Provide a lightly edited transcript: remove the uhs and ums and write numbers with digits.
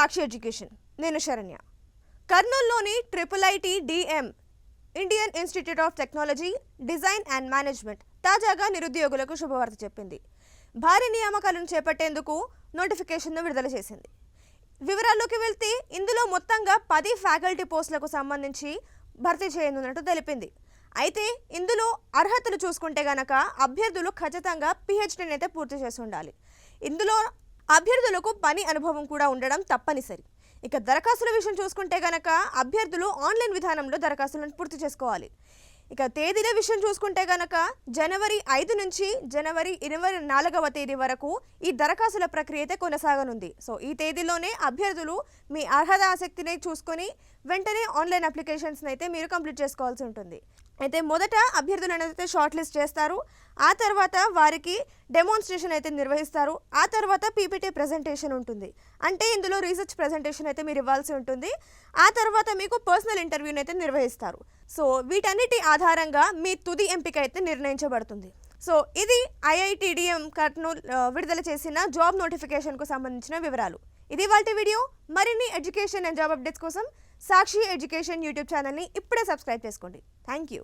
సాక్షి education. నేను శరణ్య. కర్నూలులోని IIIT-DM Indian institute of technology, design and management తాజాగా నిరుద్యోగులకు శుభవార్త చెప్పింది. భారీ నియామకాలను చేపట్టేందుకు నోటిఫికేషన్ను విడుదల చేసింది. వివరాల్లోకి వెళ్తే ఇందులో మొత్తంగా 10 ఫ్యాకల్టీ పోస్టులకు సంబంధించి భర్తీ చేయనున్నట్టు తెలిపింది. అయితే ఇందులో అర్హతలు చూసుకుంటే గనక అభ్యర్థులు ఖచ్చితంగా PhDని అయితే పూర్తి చేసి ఉండాలి. ఇందులో అభ్యర్థులకు పని అనుభవం కూడా ఉండడం తప్పనిసరి. ఇక దరఖాస్తుల విషయం చూసుకుంటే గనక అభ్యర్థులు ఆన్లైన్ విధానంలో దరఖాస్తులను పూర్తి చేసుకోవాలి. ఇక తేదీల విషయం చూసుకుంటే గనక జనవరి 5 నుంచి జనవరి 24వ తేదీ వరకు ఈ దరఖాస్తుల ప్రక్రియ అయితే కొనసాగనుంది. సో ఈ తేదీలోనే అభ్యర్థులు మీ అర్హత ఆసక్తిని చూసుకొని వెంటనే ఆన్లైన్ అప్లికేషన్స్ని అయితే మీరు కంప్లీట్ చేసుకోవాల్సి ఉంటుంది. అయితే మొదట అభ్యర్థులను అయితే షార్ట్ లిస్ట్ చేస్తారు. ఆ తర్వాత వారికి డెమాన్స్ట్రేషన్ అయితే నిర్వహిస్తారు. ఆ తర్వాత PPT ప్రెజెంటేషన్ ఉంటుంది. అంటే ఇందులో రీసెర్చ్ ప్రెజెంటేషన్ అయితే మీరు ఇవ్వాల్సి ఉంటుంది. ఆ తర్వాత మీకు పర్సనల్ ఇంటర్వ్యూని అయితే నిర్వహిస్తారు. సో వీటన్నిటి ఆధారంగా మీ తుది ఎంపిక అయితే నిర్ణయించబడుతుంది. సో ఇది IIT-DM కర్నూలు విడుదల చేసిన జాబ్ నోటిఫికేషన్కు సంబంధించిన వివరాలు. ఇది వాటి వీడియో. మరిన్ని ఎడ్యుకేషన్ అండ్ జాబ్ అప్డేట్స్ కోసం సాక్షి ఎడ్యుకేషన్ యూట్యూబ్ ఛానల్ని ఇప్పుడే సబ్స్క్రైబ్ చేసుకోండి. Thank you.